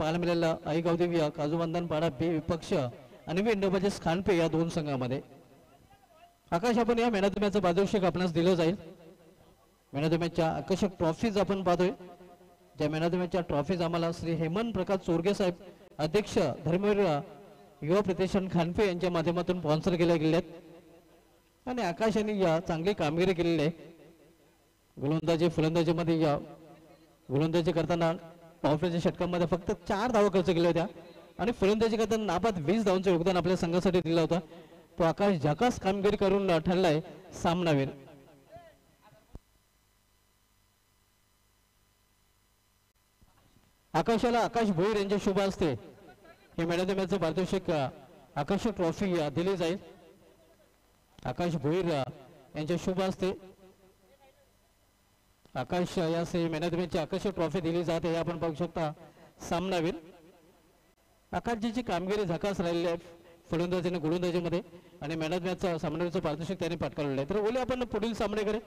पाहायला मिळालेलं आई गावदेवी काजूबंधन पाडा बी विपक्ष आणि इंडोबाजेस खानपे या दोन संघामध्ये. आकाश आपण या मॅन ऑफ द मॅचचं पारितोषिक आपणास दिलं जाईल. मॅन ऑफ द मॅचच्या आकर्षक ट्रॉफीज आपण पाहतोय. ज्या मॅन ऑफ द मॅचच्या ट्रॉफीज आम्हाला श्री हेमंत प्रकाश चोरगे साहेब अध्यक्ष धर्मवीर युवा प्रतिष्ठान खानपे यांच्या माध्यमातून स्पॉन्सर केल्या गेल्या आहेत आणि आकाश यांनी या चांगली कामगिरी केलेली आहे. गोलंदाजी फलंदाजीमध्ये या गोलंदाजी करताना पॉवरच्या षटकांमध्ये फक्त 4 धावा खर्च केल्या होत्या आणि फलंदाजी करताना नाबाद 20 धावांचं योगदान आपल्या संघासाठी दिलं होतं. तो आकाश झकास कामगिरी करून ठरलाय सामनावीर. आकाशाला आकाश भोईर यांच्या शुभ हस्ते हे मॅन ऑफ द मॅचचं पारितोषिक आकर्षक ट्रॉफी दिली जाईल. आकाश भोईर यांच्या शुभ हस्ते आकाश यास मॅन ऑफ द मॅचची आकर्षक ट्रॉफी दिली जाते. हे आपण पाहू शकता सामनावीर. आकाशजीची कामगिरी झकास राहिलेली आहे फलंदाजी आणि गोलंदाजीमध्ये आणि मॅन ऑफ द मॅचचा सामनावीरचं पारितोषिक त्यांनी पटकावलेलं आहे. तर बोलूया आपण पुढील सामनेकडे.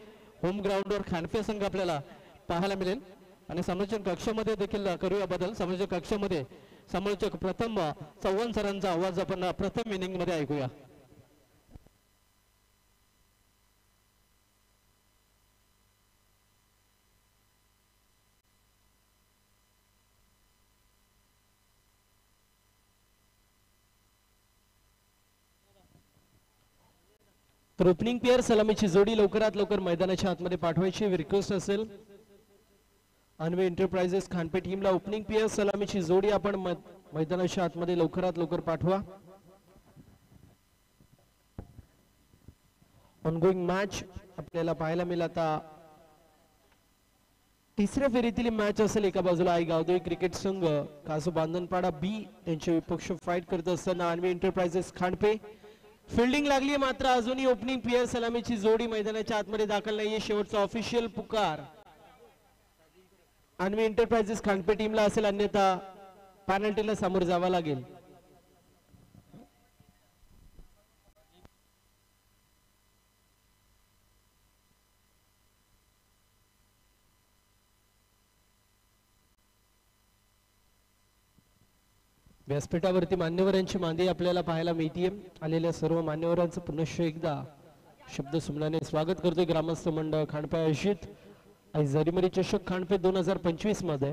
होम ग्राउंडवर खानपे संघ आपल्याला पाहायला मिळेल आणि समालोचन कक्षामध्ये देखील करूया बदल. समालोचक कक्षामध्ये समालोचक प्रथम चव्हाण सरांचा आवाज आपण प्रथम इनिंग मध्ये ऐकूया. तर ओपनिंग पेअर सलामीची जोडी लवकरात लवकर मैदानाच्या आतमध्ये पाठवायची रिक्वेस्ट असेल. अन्वे एंटरप्राइजेस खानपे टीमला ओपनिंग पेअर सलामीची जोडी आपण मैदानाच्या आतमध्ये लवकरात लवकर पाठवा. ऑनगोइंग मॅच आपल्याला पाहायला मिळेल. आता तिसऱ्या फेरीतील मॅच असेल. एका बाजूला आई गावदेवी क्रिकेट संघ कासू बांधनपाडा बी यांचे विपक्ष फाईट करत असताना अन्वे एंटरप्राइजेस खानपे फिल्डिंग लागली मात्र अजूनही ओपनिंग पेअर सलामीची जोडी मैदानाच्या आतमध्ये दाखल नाहीये. शेवटचा ऑफिशियल पुकार अन्वे एंटरप्राइजेस खानपे टीमला असेल, अन्यथा पेनल्टीला सामोर जावं लागेल. व्यासपीठावरती मान्यवरांची मांदी आपल्याला पाहायला मिळते. आलेल्या सर्व मान्यवरांचं पुनश्च एकदा शब्द सुमनाने स्वागत करतोय ग्रामस्थ मंडळ खानपे आयोजित जरीमरी चषक खानपे 2025 मध्ये.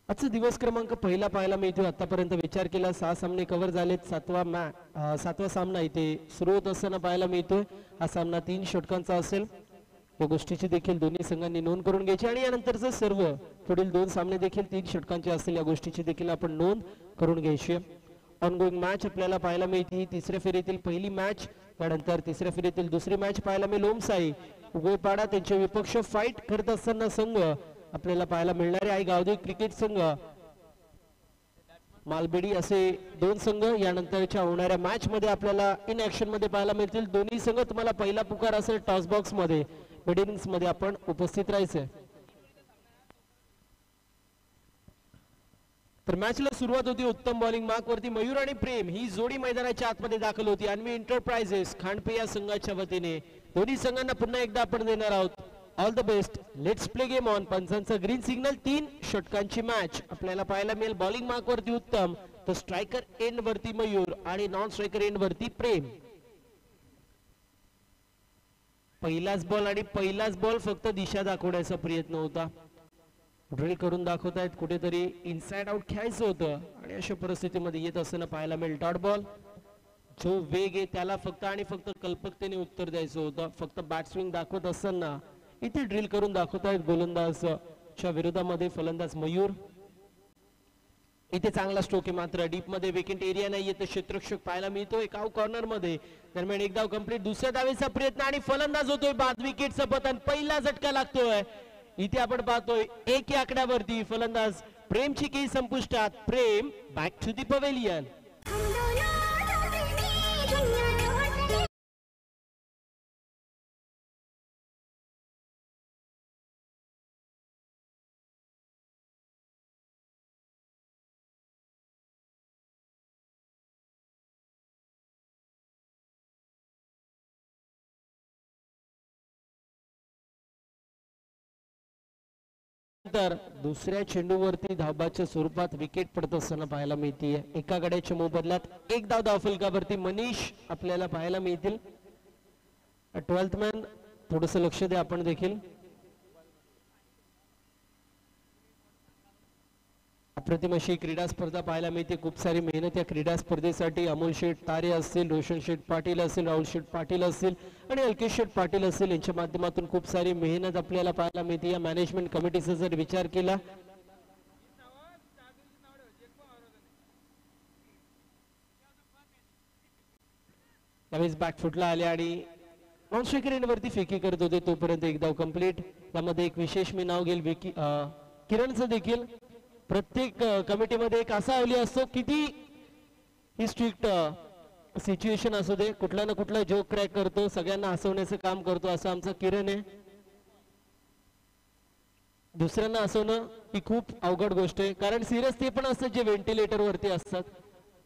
आजचा दिवस क्रमांक पहिला पाहायला मिळतोय. आतापर्यंत विचार केला 6 सामने कव्हर झालेत. 7वा सामना इथे सुरू होत असताना पाहायला मिळतोय. हा सामना 3 षटकांचा असेल. या गोष्टीची देखील दोन्ही संघांनी नोंद करून घ्यायची आणि यानंतरचे सर्व पुढील 2 सामने देखील 3 षटकांचे असतील. या गोष्टीची देखील आपण नोंद करून घ्यायची. ऑनगोइंग मॅच आपल्याला पाहायला मिळते. तिसऱ्या फेरीतील पहिली मॅच, त्यानंतर तिसऱ्या फेरीतील दुसरी मॅच पाहायला मिळेल. ओमसाई उगवेपाडा त्यांचे विपक्ष फाईट करत असताना संघ आपल्याला पाहायला मिळणारे आई गावदेवी क्रिकेट संघ मालबेडी असे 2 संघ यानंतरच्या होणाऱ्या मॅच मध्ये आपल्याला इन ऍक्शन मध्ये पाहायला मिळतील. दोन्ही संघ तुम्हाला पहिला पुकार असेल टॉस बॉक्स मध्ये मिड इनिंग्स मध्ये आपण उपस्थित राहायचंय. तर मॅचला सुरुवात होती. उत्तम बॉलिंग मार्क वरती मयूर आणि प्रेम ही जोडी मैदानाच्या आतमध्ये दाखल होती. अन्वे एंटरप्राइजेस खानपे या संघाच्या वतीने दोन्ही संघांना पुन्हा एकदा आपण देणार आहोत all the best. Let's play game on. पंचांचा ग्रीन सिग्नल. 3 षटकांची मॅच आपल्याला पाहायला मिळेल. बॉलिंग मार्क वरती उत्तम, तर स्ट्रायकर एंड वरती मयूर आणि नॉन स्ट्रायकर एंड वरती प्रेम. पहिलाच बॉल आणि पहिलाच बॉल फक्त दिशा दाखवण्याचा प्रयत्न होता. ड्रिल करून दाखवतायत कुठेतरी इनसाइड आउट खेळायचं होतं आणि अशा परिस्थितीमध्ये येत असताना पाहायला मिळेल डॉट बॉल. जो वेग आहे त्याला फक्त आणि फक्त कल्पकतेने उत्तर द्यायचं होतं. फक्त बॅट स्विंग दाखवत असताना इथे ड्रिल करून दाखवतायत गोलंदाजच्या विरोधामध्ये फलंदाज मयूर. इथे चांगला स्ट्रोक आहे मात्र डीप मध्ये विकेट एरिया नाहीये तर क्षेत्ररक्षक पाहायला मिळतोय काव कॉर्नर मध्ये. दरम्यान एक धाव कंप्लीट. दुसऱ्या धावेचा प्रयत्न आणि फलंदाज होतोय बाद. विकेटचं पतन. पहिला झटका लागतोय. इथे आपण पाहतोय 1 या आकड्यावरती फलंदाज प्रेमची की संपुष्टात. प्रेम बॅक टू दी पवेलियन. षटकानंतर दुसऱ्या चेंडूवरती धाबाच्या स्वरूपात विकेट पडत असताना पाहायला मिळते. एका गड्याच्या मोबदल्यात एक धाव फलकावरती मनीष आपल्याला पाहायला मिळतील. 12th मॅन थोडस लक्ष द्या आपण देखील. अप्रतिम अशी क्रीडा स्पर्धा पाहायला मिळते. खूप सारी मेहनत या क्रीडा स्पर्धेसाठी अमोल शेठ तारे असतील, रोशन शेठ पाटील असतील, राहुल शेठ पाटील असतील आणि अल्केश शेठ पाटील असतील यांच्या माध्यमातून खूप सारी मेहनत आपल्याला पाहायला मिळते. या मॅनेजमेंट कमिटीचा जर विचार केला त्यावेळेस बॅकफुटला आले आणि नॉन स्ट्रायकर वरती फेकी करत होते तोपर्यंत एक धाव कंप्लीट. त्यामध्ये एक विशेष मी नाव घेईल किरणचं देखील. प्रत्येक कमिटीमध्ये एक असा अवली असतो, किती ही स्ट्रिक्ट सिच्युएशन असू दे, कुठला ना कुठला जोक क्रॅक करतो, सगळ्यांना हसवण्याचं काम करतो. असं आमचा किरण आहे. दुसऱ्यांना हसवणं ही खूप अवघड गोष्ट आहे, कारण सिरियस ते पण असतात जे व्हेंटिलेटर वरती असतात.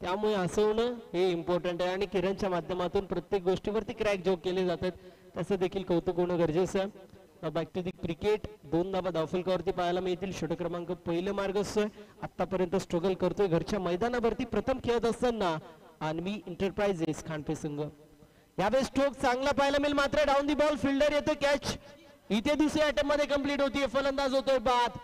त्यामुळे हसवणं हे इम्पॉर्टंट आहे आणि किरणच्या माध्यमातून प्रत्येक गोष्टीवरती क्रॅक जोक केले जातात, त्याचं देखील कौतुक होणं गरजेचं आहे. Back to the cricket. 2 धावा धावफलकावरती पाहायला मिळतील. षटक क्रमांक पहिले मार्गस्थ आतापर्यंत स्ट्रगल करतोय घरच्या मैदानावरती प्रथम खेळत असताना आन्वी एंटरप्राइजेस खांडपे संघ. यावेळेस स्ट्रोक चांगला पाहायला मिळेल, मात्र डाऊन दी बॉल फिल्डर येतो कॅच. इथे दुसऱ्या अटेम्प्ट मध्ये कंप्लीट होतीये. फलंदाज होतोय बाद.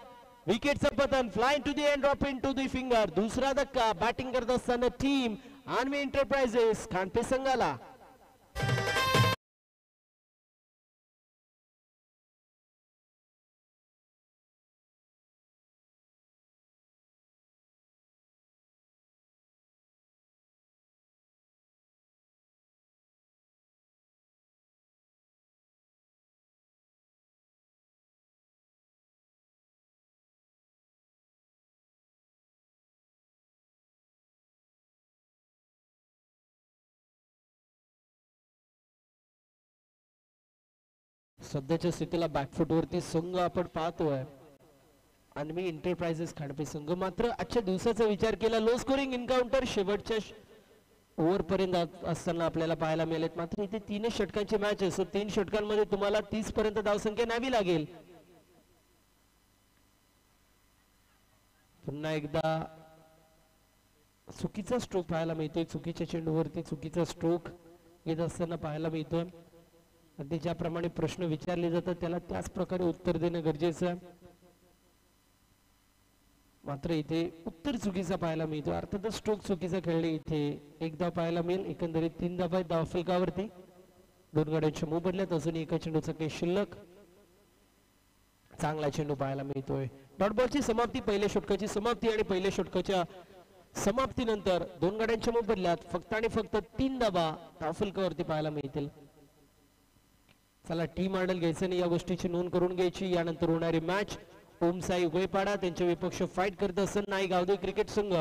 विकेटचं पतन. Flying to the end drop in to the finger. दुसरा धक्का बॅटिंग करत असताना टीम आन्वी एंटरप्राइजेस खांडपे संघाला. सध्याच्या स्थितीला बॅकफुट वरती संघ आपण पाहतोय अन्वी एंटरप्राइजेस खांडपे संघ. मात्र आजच्या दिवसाचा विचार केला लो स्कोरिंग एन्काउंटर शेवटच्या ओव्हर पर्यंत असताना आपल्याला पाहायला मिळेल. मात्र इथे 3 षटकांची मॅच आहे, सो 3 षटकांमध्ये तुम्हाला 30 पर्यंत धावसंख्या न्यावी लागेल. पुन्हा एकदा चुकीचा स्ट्रोक पाहायला मिळतोय. चुकीच्या चेंडूवरती चुकीचा स्ट्रोक येत असताना पाहायला मिळतोय. अगदी ज्याप्रमाणे प्रश्न विचारले जातात त्याला त्याच प्रकारे उत्तर देणं गरजेचं आहे. मात्र इथे उत्तर चुकीचा पाहायला मिळतो. अर्थातच स्ट्रोक चुकीचा खेळले. इथे एक धाव पाहायला मिळेल. एकंदरीत 3 धावा धावफलकावरती. 2 गड्यांच्या मोबदल्यात अजून एका चेंडूचा काही शिल्लक. चांगला चेंडू पाहायला मिळतोय. डॉट बॉलची समाप्ती, पहिल्या षटकाची समाप्ती आणि पहिल्या षटकाच्या समाप्तीनंतर 2 गड्यांच्या मोबदल्यात फक्त आणि फक्त 3 धावा धावफलकावरती पाहायला मिळतील. चला टीम मॉडेल घ्यायचं नाही, या गोष्टीची नोंद करून घ्यायची. यानंतर होणारी मॅच ओमसाई उगयपाडा त्यांच्या विपक्ष फाईट करत असताना नाई गावदेव क्रिकेट संघ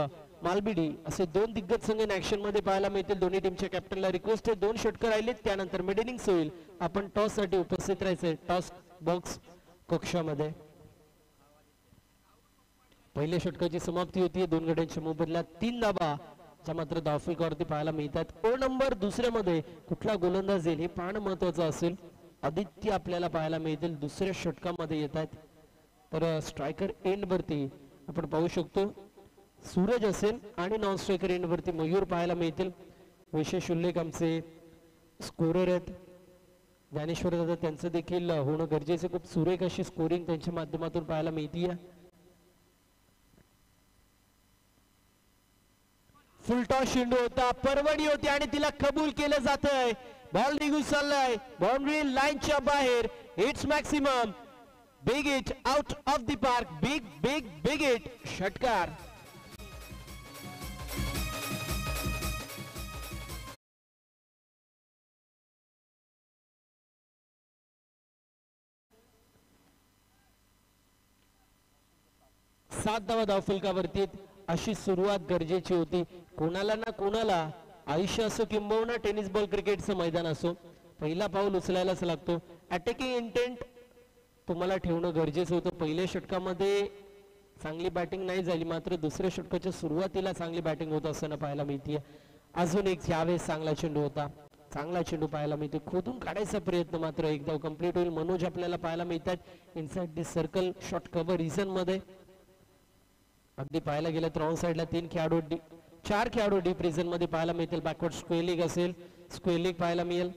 मालबिडी असे 2 दिग्गज संघ ऍक्शन मध्ये पाहायला मिळतील. दोन्ही टीमच्या कॅप्टनला रिक्वेस्ट आहे 2 षटक राहिलेत, त्यानंतर मिड इनिंग्स होईल. आपण टॉस साठी उपस्थित राहायचंय टॉस बॉक्स कक्षामध्ये. पहिल्या षटकाची समाप्ती होतीये. 2 गड्यांच्या मोबदल्यात 3 धावा ज्या मात्र धावफलकावरती पाहायला मिळतात. ओ नंबर दुसऱ्यामध्ये कुठला गोलंदाज येईल हे पाहणं महत्वाचं असेल. आदित्य आपल्याला पाहायला मिळतील दुसऱ्या षटकामध्ये येत आहेत. तर स्ट्रायकर एंड वरती आपण पाहू शकतो सूरज असेल आणि नॉन स्ट्रायकर एंड वरती मयूर पाहायला मिळतील. विशेष उल्लेख आमचे स्कोरर आहेत ज्ञानेश्वर दादा, त्यांचं देखील होणं गरजेचं. खूप सुरेख अशी स्कोरिंग त्यांच्या माध्यमातून पाहायला मिळतीये. फुलटॉस चेंडू होता, परवडी होती आणि तिला कबूल केलं जातंय. बॉल निघून चाललाय बाउंड्री लाईनच्या बाहेर. It's maximum big hit out of the park. Big big big hit. षटकार. सात धावा धावफलकावरती अशी सुरुवात गरजेची होती. कोणाला ना कोणाला आयुष्य असो किंबहुना टेनिस बॉल क्रिकेटचं मैदान असो पहिला पाऊल उचलायलाच लागतो. अटॅकिंग इंटेंट तुम्हाला ठेवणं गरजेचं होतं. पहिल्या षटकामध्ये चांगली बॅटिंग नाही झाली, मात्र दुसऱ्या षटकाच्या सुरुवातीला चांगली बॅटिंग होत असताना पाहायला मिळतीये. अजून एक यावेळेस चांगला चेंडू होता. चांगला चेंडू पाहायला मिळतो, खोदून काढायचा प्रयत्न मात्र एकदा कंप्लीट होईल. मनोज आपल्याला पाहायला मिळतात inside the circle shot cover reason मध्ये. अगदी पाहायला गेलं तर ऑन साइडला 4 खेळाडू डीप रिझन मध्ये पाहायला मिळतील. बॅकवर्ड स्क्वेअर लेग असेल, स्क्वेअर लेग पाहायला मिळेल.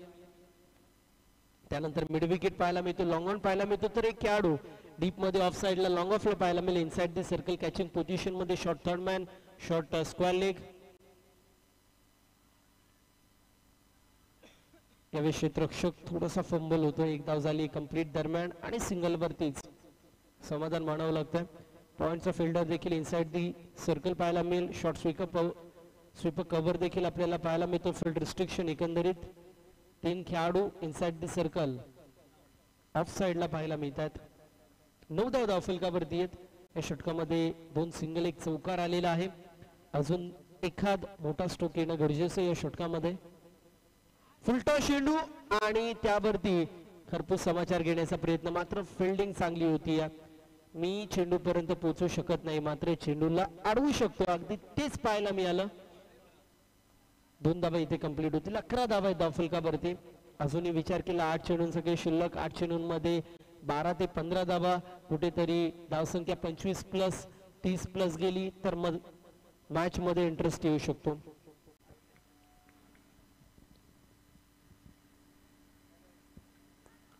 त्यानंतर मिड विकेट पाहायला मिळतो, लॉंग ऑन पाहायला मिळतो. तर एक खेळाडू डीप मध्ये ऑफ साइडला लॉंग ऑफला पाहायला मिळेल. Inside the circle catching position मध्ये short third man, short square leg. यावेळी क्षेत्ररक्षक थोडासा फंबल होतो. एक धाव झाली कंप्लीट दरम्यान आणि सिंगल वरतीच समाधान मानावं लागतं. पॉइंटचा फिल्डर देखील इनसाइड दी सर्कल पाहायला मिळेल. शॉर्ट स्वीपर कव्हर देखील आपल्याला पाहायला मिळतो. फील्ड रिस्ट्रिक्शन एकंदरीत 3 खेळाडू इनसाइड दी सर्कल ऑफ साइडला पाहायला मिळतात. 9 धाव धावफलकावरती आहेत. या षटकामध्ये 2 सिंगल, एक चौकार आलेला आहे. अजून एखाद मोठा स्ट्रोक येणं गरजेचं आहे या षटकामध्ये. फुलटॉ चेंडू आणि त्यावरती खरपूस समाचार घेण्याचा प्रयत्न, मात्र फिल्डिंग चांगली होती. मी चेंडू पर्यंत पोहोचू शकत नाही, मात्र चेंडूला अडवू शकतो. अगदी तेच पाहायला मिळालं. 2 धावा इथे कंप्लीट होतील. 11 धावा आहेत धावफलकावरती. अजूनही विचार केला 8 चेंडूंसाठी शिल्लक. 8 चेंडूंमध्ये 12 ते 15 धावा, कुठेतरी धावसंख्या 25 प्लस 30 प्लस गेली तर मग मॅच मध्ये इंटरेस्ट येऊ शकतो.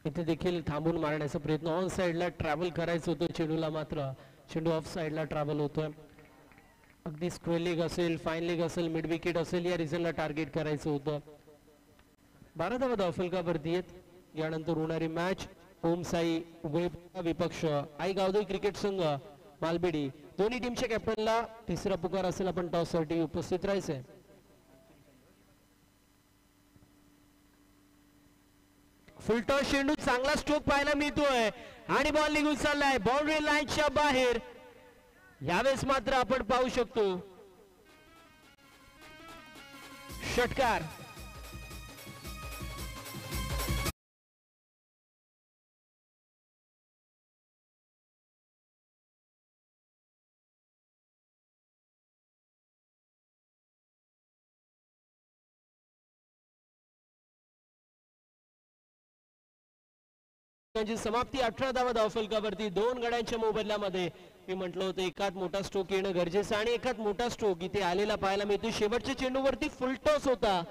इथे देखील थांबून मारण्याचा प्रयत्न. ऑन साइडला ट्रॅव्हल करायचं होतं चेंडूला, मात्र चेंडू ऑफ साइडला ट्रॅव्हल होतोय. अगदी स्क्वेअर लेग असेल, फाईन लेग असेल, मिड विकेट असेल, या रिझनला टार्गेट करायचं होतं. 12 धावा धावफलकावरती आहेत. यानंतर होणारी मॅच ओम साई उभय विपक्ष आई गावदेवी क्रिकेट संघ मालबेडी. दोन्ही टीमच्या कॅप्टनला तिसरा पुकार असेल. आपण टॉस साठी उपस्थित राहायचंय. फुलटॉस चेंडू, चांगला स्ट्रोक पाहायला मिळतोय आणि बॉल निघून चाललाय बाउंड्री लाईनच्या बाहेर. यावेळेस मात्र आपण पाहू शकतो षटकार. समाप्ती 18 धावा धावफलकावरती. 2 गड्यांच्या मोबदल्यामध्ये मी म्हटलं होतं एकात मोठा स्ट्रोक येणं गरजेचं आणि एकात मोठा स्ट्रोक इथे आलेला पाहायला मिळतो. शेवटच्या चेंडूवरती फुल टॉस होता,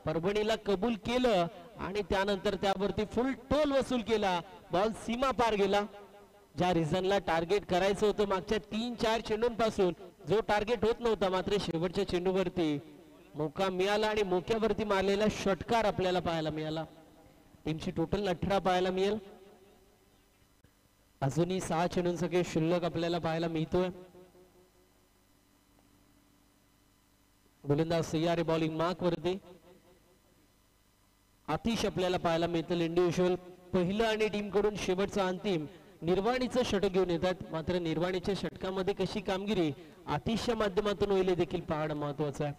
परभणीला कबूल केलं आणि त्यानंतर त्यावरती फुल टोल वसूल केला. बॉल सीमा पार गेला. ज्या रिझनला टार्गेट करायचं होतं मागच्या 3-4 चेंडूंपासून, जो टार्गेट होत नव्हता, मात्र शेवटच्या चेंडूवरती मोका मिळाला आणि मोक्यावरती मारलेला षटकार आपल्याला पाहायला मिळाला. टीमची टोटल 18 पाहायला मिळेल. अजूनही 6 चेंडूंसाठी शिल्लक आपल्याला पाहायला मिळतोय. गोलंदाज सय्यारे बॉलिंग मार्क वरती. आतिश आपल्याला पाहायला मिळतं इंडिव्हिज्युअल. पहिलं आणि टीम कडून शेवटचा अंतिम निर्वाणीचं षटक घेऊन येतात. मात्र निर्वाणीच्या षटकामध्ये कशी कामगिरी आतिशच्या माध्यमातून होईल हे देखील पाहणं महत्वाचं आहे.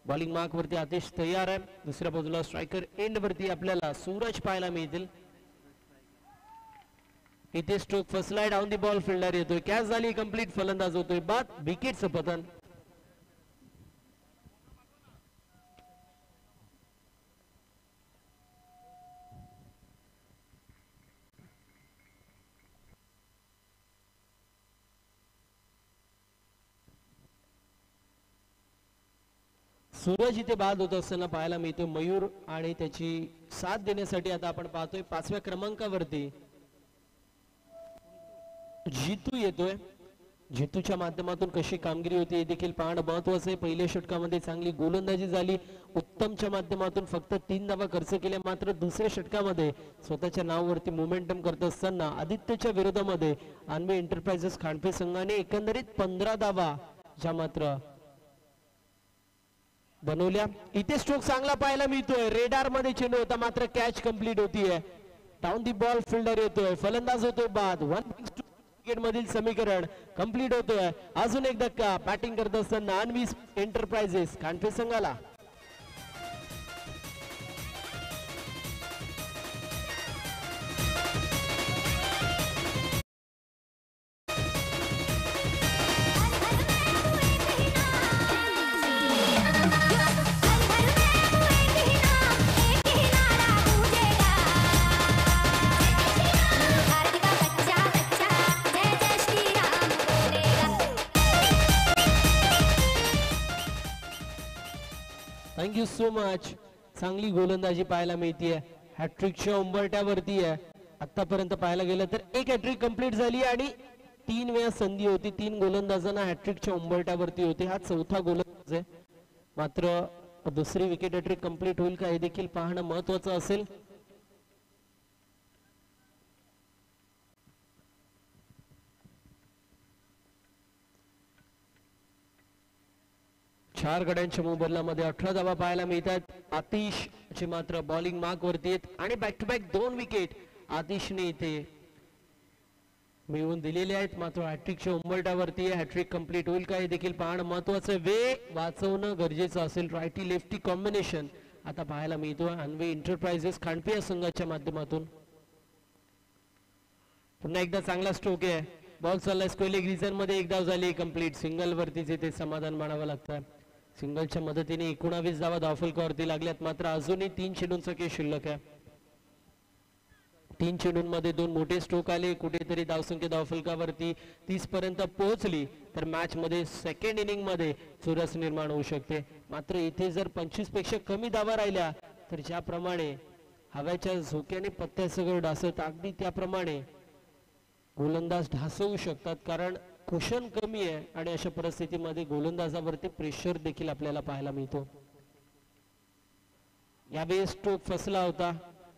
बॉलिंग मार्क वरती आतिश तयार आहे. दुसऱ्या बाजूला स्ट्रायकर एंड वरती आपल्याला सूरज पाहायला मिळतील. इथे स्ट्रोक फसलाय, डाऊन दी बॉल फिल्डर येतोय, कॅच झाली कंप्लीट, फलंदाज होतोय बाद, विकेटचं पतन. सूरज इथे बाद होत असताना पाहायला मिळतोय. मयूर आणि त्याची साथ देण्यासाठी आता आपण पाहतोय 5व्या क्रमांकावरती जितू येतोय. जितूच्या माध्यमातून कशी कामगिरी होती हे देखील पाहणं महत्वाचं आहे. पहिल्या षटकामध्ये चांगली गोलंदाजी झाली. उत्तमच्या माध्यमातून फक्त 3 धावा खर्च केल्या. मात्र दुसऱ्या षटकामध्ये स्वतःच्या नावावरती मोमेंटम करत असताना आदित्यच्या विरोधामध्ये अन्वे एंटरप्राइजेस खांडपे संघाने एकंदरीत 15 धावा ज्या मात्र बनवल्या. इथे स्ट्रोक चांगला पाहायला मिळतोय. रेडार मध्ये चेंडू होता, मात्र कॅच कंप्लीट होतीये. डाऊन दी बॉल फिल्डर येतोय, फलंदाज होतोय बाद. 1 मधील समीकरण कंप्लीट होतोय. अजून एक धक्का बॅटिंग करत असताना अन्वी एंटरप्राइजेस खांडपे संघाला. Thank you so much. चांगली गोलंदाजी पाहायला मिळतीये. हॅट्रिकच्या उंबरट्यावरती आहे. आतापर्यंत पाहायला गेलं तर एक हॅट्रिक कंप्लीट झाली आणि 3 वेळा संधी होती. 3 गोलंदाजांना हॅट्रिकच्या उंबरट्यावरती होते. हा चौथा गोलंदाज आहे. मात्र दुसरी विकेट हॅट्रिक कंप्लीट होईल का हे देखील पाहणं महत्वाचं असेल. 4 गड्यांच्या मोबदल्यामध्ये 18 धावा पाहायला मिळतात. आतिश ची मात्र बॉलिंग मार्क वरती आहेत आणि बॅक टू बॅक 2 विकेट आतिशने इथे मिळवून दिलेले आहेत. मात्र हॅट्रिकच्या उंबरट्यावरती हॅट्रिक कंप्लीट होईल का हे देखील पाहणं महत्वाचं आहे. वेळ वाचवणं गरजेचं असेल. रायटी लेफ्टी कॉम्बिनेशन आता पाहायला मिळतो अन्वे एंटरप्राइजेस खांडपे या संघाच्या माध्यमातून. पुन्हा एकदा चांगला स्ट्रोक आहे. बॉल चाललाय स्क्वेअर लेग रिजन मध्ये. एक धाव झाली कंप्लीट. सिंगल वरतीच ते समाधान मानावं लागतं. सिंगलच्या मदतीने 19 धावा धावफलकावरती लागल्यात. मात्र अजूनही 3 चेंडूंचा खेळ शिल्लक आहे. 3 चेंडूंमध्ये 2 मोठे स्ट्रोक आले. कुठेतरी धावसंख्या धावफलकावरती 30 पर्यंत पोहोचली तर मॅच मध्ये सेकंड इनिंग मध्ये चुरस निर्माण होऊ शकते. मात्र इथे जर 25 पेक्षा कमी धावा राहिल्या तर ज्याप्रमाणे हव्याच्या झोक्याने पत्त्यासगळ डासत अगदी त्याप्रमाणे गोलंदाज ढासवू शकतात. कारण कुशन कमी आहे आणि अशा परिस्थितीमध्ये गोलंदाजावरती प्रेशर देखील आपल्याला पाहायला मिळतो. यावेळेस स्ट्रोक फसला होता.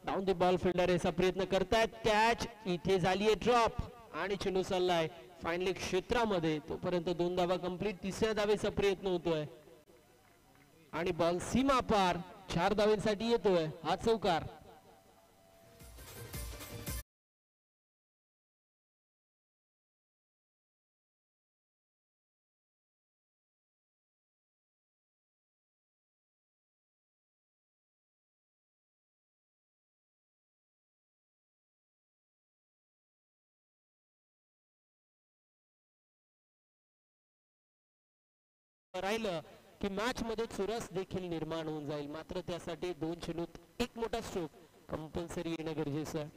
डाऊन द बॉल फिल्डर याचा प्रयत्न करतायत. कॅच इथे झालीये ड्रॉप आणि चेंडू चाललाय फायनली क्षेत्रामध्ये. तोपर्यंत 2 धावा कंप्लीट. तिसऱ्या धावेचा प्रयत्न होतोय आणि बॉल सीमा पार 4 धावेसाठी येतोय. हा चौकार. राहिलं की मॅच मध्ये चुरस देखील निर्माण होऊन जाईल. मात्र त्यासाठी 2 चेंडूत एक मोठा स्ट्रोक कंपल्सरी येणं गरजेचं आहे.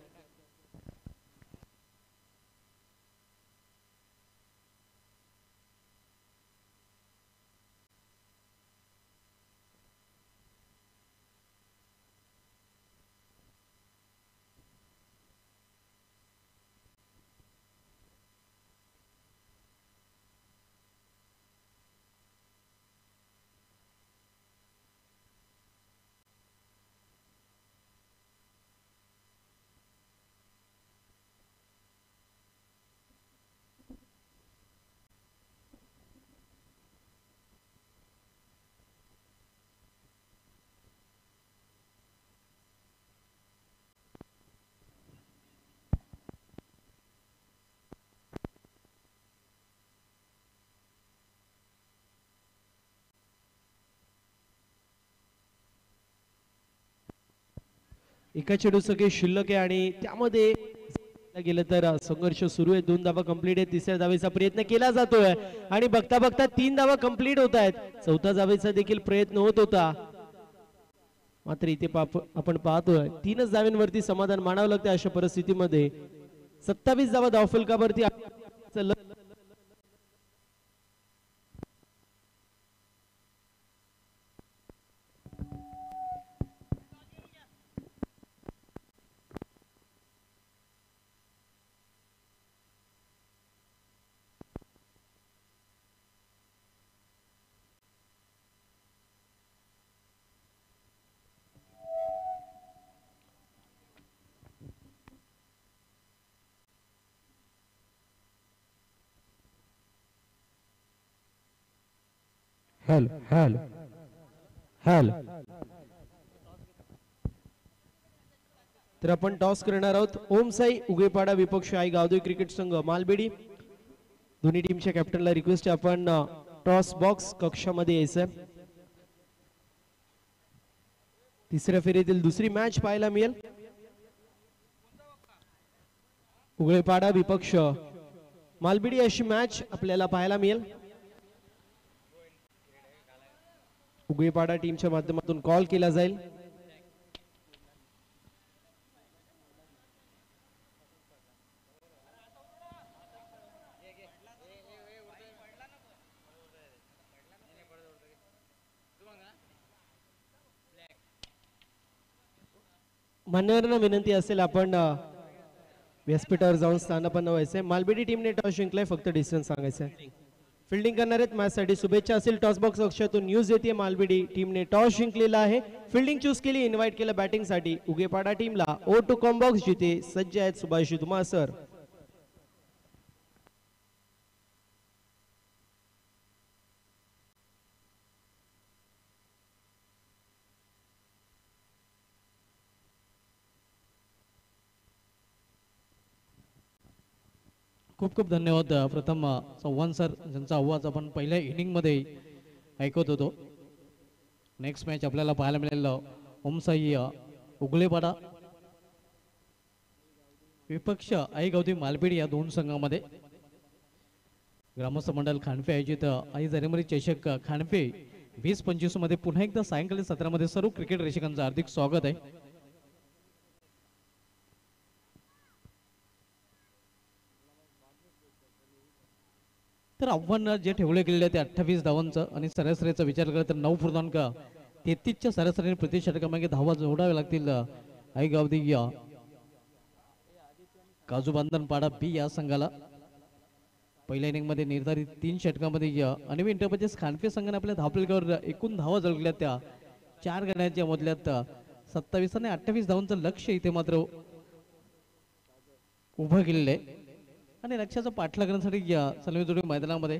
एका चेंडूचं काही शिल्लक आहे आणि त्यामध्ये गेलं तर संघर्ष सुरू आहे. 2 धावा कंप्लीट आहे. तिसऱ्या धावेचा प्रयत्न केला जातोय आणि बघता बघता 3 धावा कंप्लीट होत आहेत. चौथ्या धावेचा देखील प्रयत्न होत होता. मात्र इथे आपण पाहतोय 3च धाव्यांवरती समाधान मानावं लागतं. अशा परिस्थितीमध्ये 27 धावा धावफलकावरती हॅल हॅल हॅल तर आपण टॉस करणार आहोत. ओम साई उगेपाडा विपक्ष आई गावदेवी क्रिकेट संघ मालबेडी. दोन्ही टीमच्या कॅप्टनला रिक्वेस्ट आहे आपण टॉस बॉक्स कक्षामध्ये यायचं. तिसऱ्या फेरीतील दुसरी मॅच पाहायला मिळेल. उगळेपाडा विपक्ष मालबेडी अशी मॅच आपल्याला पाहायला मिळेल. उगळेपाडा टीमच्या माध्यमातून कॉल केला जाईल. मान्यवरांना विनंती असेल आपण व्यासपीठावर जाऊन स्थानापन्न व्हायचंय. मालबेडी टीमने टॉस जिंकलाय, फक्त डिस्टन्स सांगायचंय. फिल्डिंग करणार आहेत मॅचसाठी शुभेच्छा असेल. टॉस बॉक्स कक्षातून न्यूज येते मालबेडी टीमने टॉस जिंकलेला आहे. फिल्डिंग चूज केली, इन्व्हाइट केलं बॅटिंगसाठी उगेपाडा टीमला. ओ टू कॉम्बॉक्स जिथे सज्ज आहेत सुभाष धुमा सर. खूप खूप धन्यवाद. प्रथम चव्हाण सर ज्यांचा आवाज आपण पहिल्या इनिंगमध्ये ऐकत होतो. नेक्स्ट मॅच आपल्याला पाहायला मिळेल ओमसाई उगलेपाडा विपक्ष आई गावती मालपेडी या दोन संघामध्ये. ग्रामस्थ मंडळ खांडपे आयोजित आई जरेमरी चषक खांडपे 20-25 मध्ये पुन्हा एकदा सायंकाळी सत्रामध्ये सर्व क्रिकेट रसिकांचं हार्दिक स्वागत आहे. तर आव्हान जे ठेवले गेलेले ते 28 धावांचं आणि सरासरीचा विचार केला तर 9.33च्या सरासरीने प्रति षटकामागे धावा जोडाव्या लागतील आई गावदी काजू बांधन पाडा बी या संघाला. पहिल्या इनिंग मध्ये निर्धारित 3 षटकामध्ये अनवी इंटरप्राइजेस खांडपे संघाने आपल्या धावफलकावर एकूण धावा जोडल्या त्या 4 गड्यांच्या मधल्यात 27 आणि 28 धावांचं लक्ष इथे मात्र उभं केलेलं आहे. आणि लक्ष्याचा पाठलाग करण्यासाठी सलमीजोडी मैदानामध्ये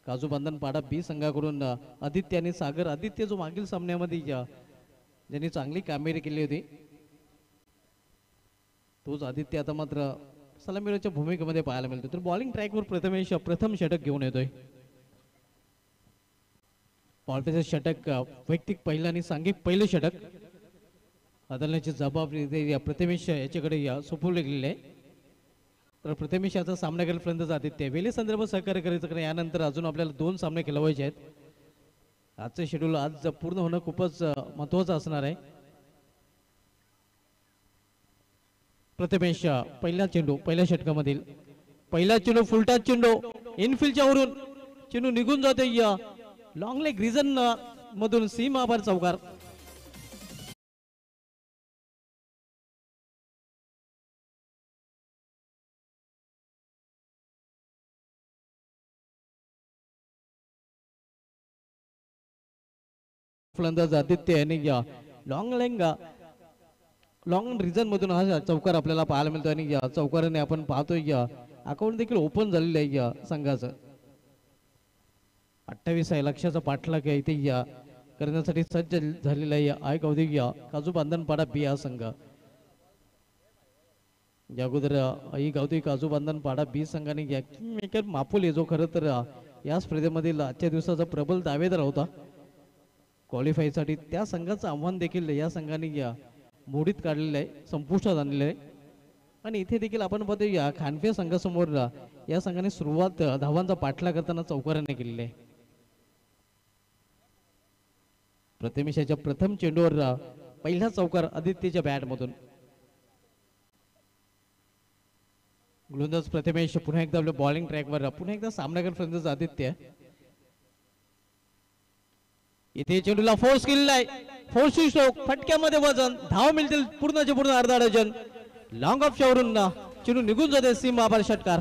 काजू बांधन पाडा बी संघाकडून आदित्य आणि सागर. आदित्य जो मागील सामन्यामध्ये ज्यांनी चांगली कामगिरी केली होती तोच आदित्य आता मात्र सलामीच्या भूमिकेमध्ये पाहायला मिळतो. तर बॉलिंग ट्रॅकवर प्रथम षटक घेऊन येतोय. बॉलपेचं षटक वैयक्तिक पहिलं आणि सांघिक पहिलं षटक बदलण्याची जबाबदारी प्रथमेश याच्याकडे सोपवली गेलेली आहे. तर प्रथमेश याचा सामना केल्यापर्यंत आदित्य वेले संदर्भात सहकार्य करायचं कारण यानंतर अजून आपल्याला 2 सामने खेळवायचे आहेत. आजचं शेड्यूल आज पूर्ण होणं खूपच महत्वाचं असणार आहे. प्रथमेश पहिला चेंडू पहिल्या षटकामधील पहिला चेंडू फुलटा चेंडू इनफिल्डच्या वरून चेंडू निघून जाते लॉंग लेग रिजन मधून सीमापार चौकार. फलंदाज आदित्य यांनी लॉंग रिजन मधून हा चौकार आपल्याला पाहायला मिळतो आणि या चौकाराने आपण पाहतोय अकाउंट देखील ओपन झालेलं आहे या संघाचं. 28 आहे लक्षाचा पाठलाग आहे इथे करण्यासाठी सज्ज झालेला आहे आय गावदी काजू बांधन पाडा बी हा संघ. या अगोदर आई गावदी काजू बांधन पाडा बी संघाने किंगमेकर मापुले जो खरं तर या स्पर्धेमधील आजच्या दिवसाचा प्रबल दावेदार होता क्वालिफायसाठी त्या संघाचं आव्हान देखील या संघाने मोडीत काढलेलं आहे, संपुष्टात आणलेलं आहे. आणि इथे देखील आपण पाहतो या खांडपे संघासमोर या संघाने सुरुवात धावांचा पाठलाग करताना चौकाराने केलेला आहे. प्रथमेशाच्या प्रथम चेंडूवर पहिला चौकार आदित्यच्या बॅट मधून. गोलंदाज प्रथमेश पुन्हा एकदा आपल्या बॉलिंग ट्रॅकवर पुन्हा एकदा सामना करण्यापर्यंत आदित्य इथे चेंडूला फोर्स केलेला आहे. फोर्स स्ट्रोक फटक्यामध्ये वजन धाव मिळतील पूर्णचे पूर्ण अर्धा डझन. लॉंग ऑफ वरून चेंडू निघून जाते सीमा आभार षटकार.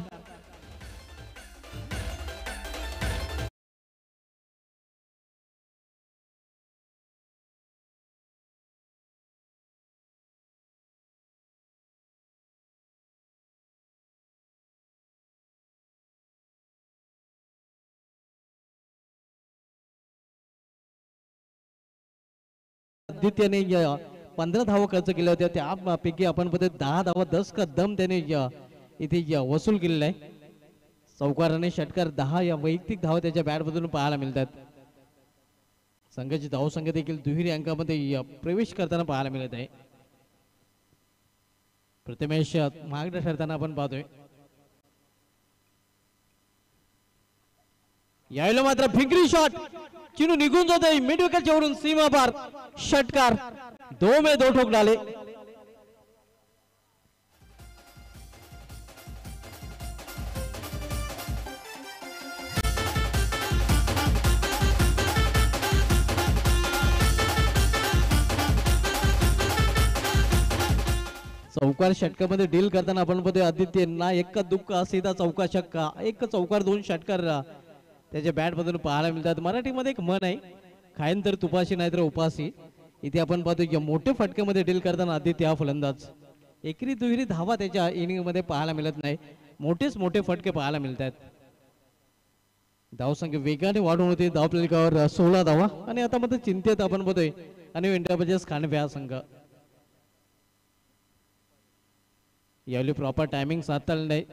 आदित्यने 15 धावा खर्च केल्या होत्या त्यापैकी आपण बघतो 10 धावा 10 का दम त्याने इथे वसूल केलेला आहे. चौकाराने षटकार 10 या वैयक्तिक धावा त्याच्या बॅट मधून पाहायला मिळतात. संघाची धावसंख्या देखील दुहेरी अंकामध्ये प्रवेश करताना पाहायला मिळत आहे. प्रथमेश मागणं ठरताना आपण पाहतोय यायला मात्र फिंगरी शॉट चेंडू निघून जातोय मिड विकेटच्या वरून सीमा पार षटकार. 2 में 2 ठोक डाले. चौकार षटकामध्ये डील करताना आपण बघतोय आदित्य ना एक दुःख सीधा चौका छक्का एक चौकार दोन षटकार त्याच्या बॅट मधून पाहायला मिळतात. मराठीमध्ये एक म्हण आहे, खाईन तर तुपाशी नाही तर उपाशी. इथे आपण पाहतोय की मोठे फटक्यामध्ये डील करताना आदित्य हा फलंदाज एकेरी दुहेरी धावा त्याच्या इनिंग मध्ये पाहायला मिळत नाही, मोठेच मोठे फटके पाहायला मिळतात. धावसंख्या वेगाने वाढून होते, धावफलकावर 16 धावा आणि आता मध्ये चिंतेत आपण बघतोय आणि इंडिया बजेस खांडवे हा संघ यावेळी प्रॉपर टायमिंग साधता नाही.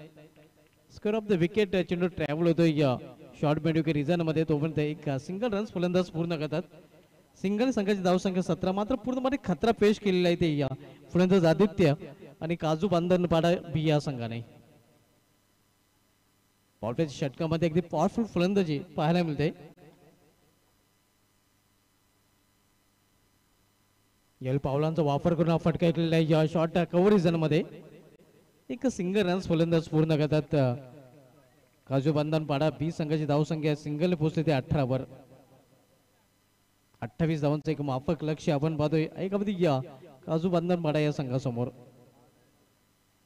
स्क्वेअर ऑफ द विकेट चेंडू ट्रॅव्हल होतोय या शॉर्ट मेडिओके रिझन मध्ये, तोपर्यंत एक सिंगल रन्स फलंदाज पूर्ण करतात. सिंगल संघाची धावसंख्या 17, मात्र पूर्णपणे खतरा पेश केलेला आहे ते या फलंदाज आदित्य आणि काजू बांधनपाडा बी या संघाने. बॉलच्या षटकामध्ये अगदी पॉवरफुल फलंदाजी पाहायला मिळते. यावेळी पावलांचा वापर करून हा फटका केलेला आहे या शॉर्ट कव्हर रिझन मध्ये. एक सिंगल रन्स फलंदाज पूर्ण करतात काजू बांधनपाडा बी संघाची धावसंख्या सिंगल पोहोचले ते 18 वर. 28 धावांचं एक माफक लक्ष आपण पाहतोय ऐकावधी या काजू बांधनपाडा या संघासमोर.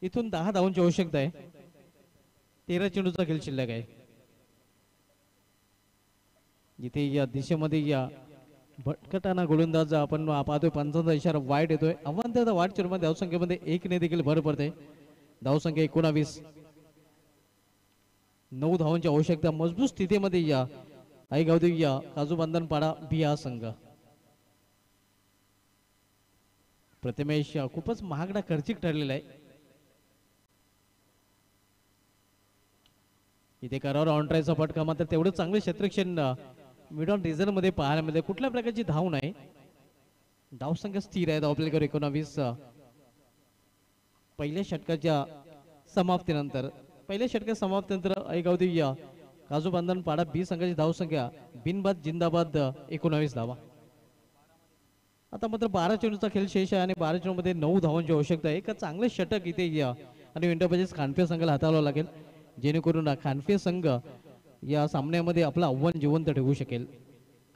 इथून 10 धावांची आवश्यकता आहे. 13 चेंडूचा खेळ शिल्लक आहे. इथे या दिशेमध्ये या भटकटाना गोलंदाज आपण पाहतोय, पंचांचा इशारा वाईट येतोय. आव्हान त्या वाईट चेंडूमध्ये धावसंख्येमध्ये 1 ने देखील भर पडते. धावसंख्या 19, 9 धावांची आवश्यकता. मजबूत स्थितीमध्ये या ऐगावधी या काजू बांधनपाडा बी हा संघ. प्रथमेश खूपच महागडा खर्चिक ठरलेला आहे. इथे करावर ऑनट्रायचा फटका, मात्र तेवढं चांगलं क्षेत्रक्षण मिड ऑन रिझन मध्ये पाहायला मिळते. कुठल्या प्रकारची धाव नाही, धावसंख्या स्थिर आहे. धावफलकावर 19. पहिल्या षटकाच्या समाप्तीनंतर ऐगावधी या काजू बांधनपाडा बी संघाची धावसंख्या बिनबाद जिंदाबाद 19 धावा. आता मात्र 12 चेंडूचा खेळ शेष आहे आणि 12 चेंडू मध्ये 9 धावांची आवश्यकता आहे. एक चांगले षटक इथे या आणि इंडिया बजेस खानफे संघाला हाताळावं लागेल, जेणेकरून खानफे संघ या सामन्यामध्ये आपलं आव्हान जिवंत ठेवू शकेल.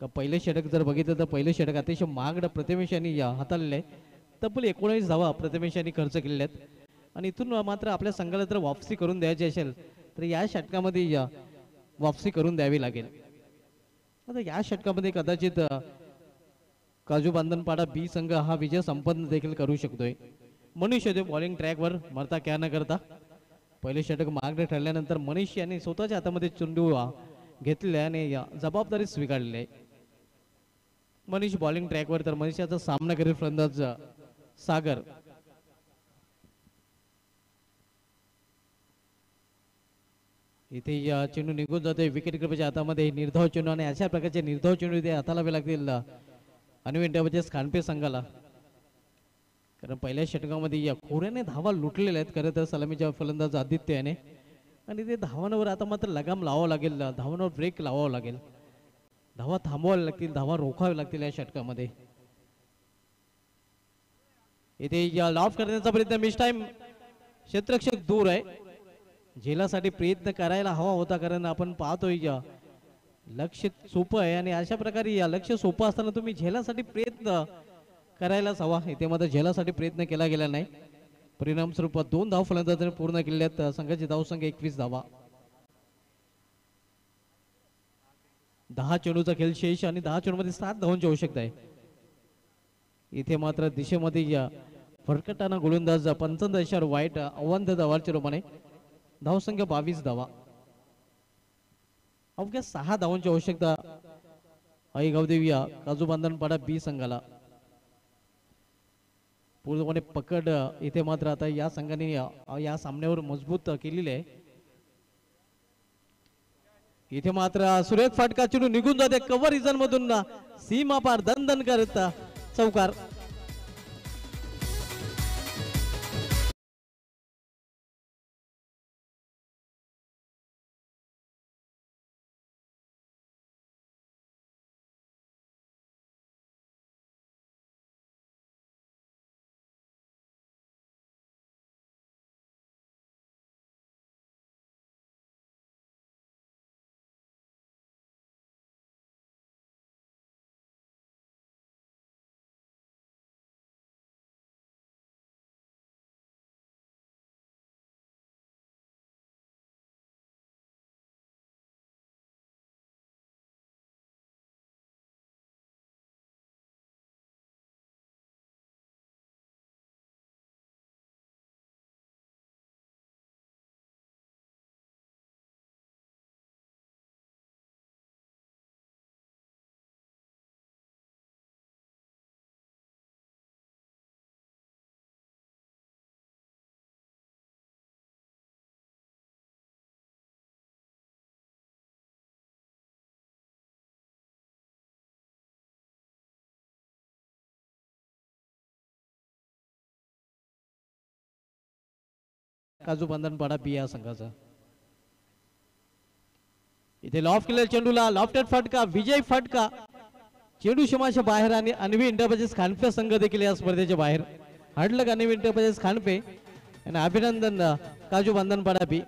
का पहिले षटक जर बघितलं तर पहिले षटक अतिशय महागडं प्रथमेश यांनी या हाताळलेलं आहे. तब्बल 19 धावा प्रथमेश यांनी खर्च केलेल्या आहेत आणि इथून मात्र आपल्या संघाला जर वापसी करून द्यायची असेल तर या षटकामध्ये या वापसी करून द्यावी लागेल. आता या षटकामध्ये कदाचित काजू बांधनपाडा बी संघ हा विजय संपन्न देखील करू शकतोय. मनीष येतो बॉलिंग ट्रॅकवर, मरता क्या न करता. पहिले षटक मागे ठरल्यानंतर मनीष यांनी स्वतःच्या हातामध्ये चेंडू घेतलेला आहे आणि जबाबदारी स्वीकारलेली आहे. मनीष बॉलिंग ट्रॅकवर, तर मनीषाचा सामना करेल फलंदाज सागर. इथे या चेंडू निघून जातोय विकेट कीपरच्या हातामध्ये. निर्धाव चेंडू आणि अशा प्रकारचे निर्धाव चेंडू इथे हाताळावे लागतील आणि इंडिया बजेस खानपे संघाला, कारण पहिल्या षटकामध्ये या खोऱ्याने धावा लुटलेल्या आहेत खरं तर सलामीच्या फलंदाज आदित्य याने. आणि ते धावांवर आता मात्र लगाम लावावं लागेल, धावांवर ब्रेक लावावं लागेल, धावा थांबवाव्या लागतील, धावा रोखाव्या लागतील या षटकामध्ये. इथे या लॉफ करण्याचा प्रयत्न, मिस टाइम, क्षेत्ररक्षक दूर आहे. झेलासाठी प्रयत्न करायला हवा होता, कारण आपण पाहतोय लक्ष सोपं आहे आणि अशा प्रकारे या लक्ष सोपं असताना तुम्ही झेलासाठी प्रयत्न करायलाच हवा. इथे मात्र झेलासाठी प्रयत्न केला गेला नाही. परिणाम स्वरूप 2 धाव फलंदाजांनी पूर्ण केल्यात. संघाची धावसंख्या 21 धावा. 10 चेंडूचा खेळ शेष आणि 10 चेंडूमध्ये 7 धावांची आवश्यकता आहे. इथे मात्र दिशेमध्ये या फरकटाना गोलंदाज पंचांचा इशारा वाईट, आव्हान धावाच्या रूपाने. धावसंख्या 22 धावा. अवघ्या 6 धावांची आवश्यकता ऐगावदेवी या काजू बांधनपाडा बी संघाला. पूर्णपणे पकड इथे मात्र आता या संघाने या सामन्यावर मजबूत केलेली आहे. इथे मात्र सुरेख फटका चेंडू निघून जाते कव्हर रिजन मधून, सीमा पार दणदण करत चौकार. काजू बंधनपाडा बी या संघाचा. इथे लॉफ्ट केलेल्या चेंडूला लॉफ्टेड फटका, विजय फटका. चेंडू सीमाच्या बाहेर आणि अन्वी इंटरप्राइजेस खांडपे संघ देखील या स्पर्धेच्या बाहेर. हार्डलक अन्वी इंटरप्राइजेस खांडपे आणि अभिनंदन काजू बंधनपाडा बी.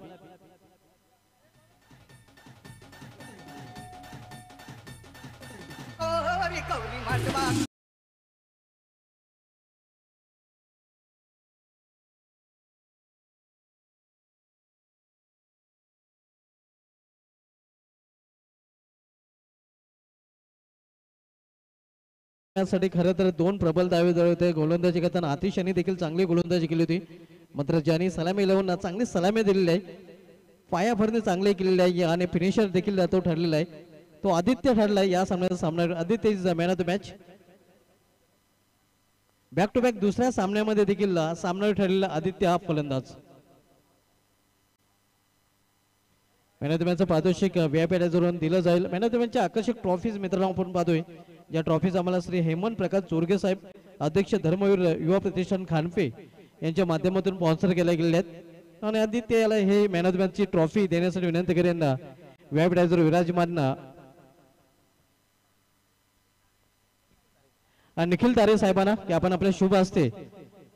यासाठी खरं तर दोन प्रबल दावेदार होते. गोलंदाजी करताना आतिश यांनी देखील चांगली गोलंदाजी केली होती. मात्र ज्यांनी सलामी लावून चांगली सलामी दिलेली आहे, पाया भरणे चांगले केलेले आहे आणि फिनिशर देखील तो ठरलेला आहे. तो आदित्य ठरला आहे या सामन्याचा सामना. Aditya is the man of the match. Back to back दुसऱ्या सामन्यामध्ये देखील सामना ठरलेला आदित्य हा फलंदाज. मॅन ऑफ द मॅचचं पारितोषिक व्हीआयपी ॲडवाइजरवरून दिलं जाईल. मॅन ऑफ द मॅचच्या आकर्षक ट्रॉफीज मित्रांनो आपण पाहतोय. या ट्रॉफीज आम्हाला श्री हेमंत प्रकाश चोरगे साहेब, अध्यक्ष धर्मवीर युवा प्रतिष्ठान खानपे यांच्या माध्यमातून स्पॉन्सर केल्या गेलेल्या आहेत. आणि आदित्य याला हे मॅन ऑफ द मॅचची ट्रॉफी देण्यासाठी विनंती करेन व्हीआयपी ॲडवाइजर विराजमान निखिल तारे साहेबांना की आपण आपल्या शुभ हस्ते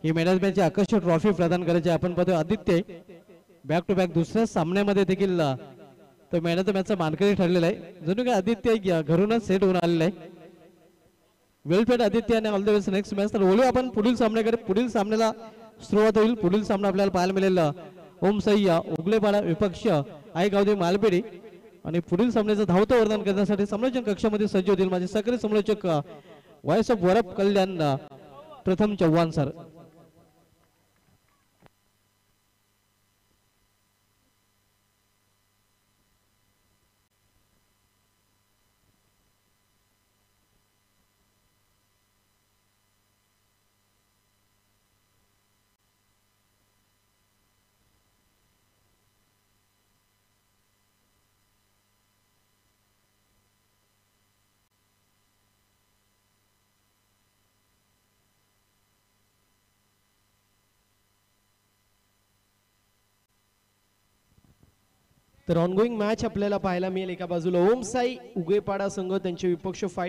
ही मॅन ऑफ द मॅचची आकर्षक ट्रॉफी प्रदान करायची. आपण पाहतोय आदित्य बॅक टू बॅक दुसऱ्या सामन्यामध्ये देखील तो मॅन ऑफ द मॅचचा मानकरी ठरलेला आहे. जणू काय आदित्य घरूनच सेट होऊन आलेला आहे. वेलपेड आदित्य आणि all the best next match. तर बोलू आपण पुढील सामन्याकडे. पुढील सामन्याला सुरुवात होईल. पुढील सामना आपल्याला पाहायला मिळेल ओम सय्या उगलेपाडा विपक्ष आईगावदे मालपेडी. आणि पुढील सामन्याचं धावतं वर्णन करण्यासाठी समालोचन कक्षामध्ये सज्ज होतील माझे सक्रिय समालोचक व्हॉइस ऑफ वरप कल्याण प्रथम चव्हाण सर. तर ऑनगोईंग मॅच आपल्याला पाहायला मिळेल. एका बाजूला ओम साई उगेपाडा संघ त्यांचे विपक्ष फाईट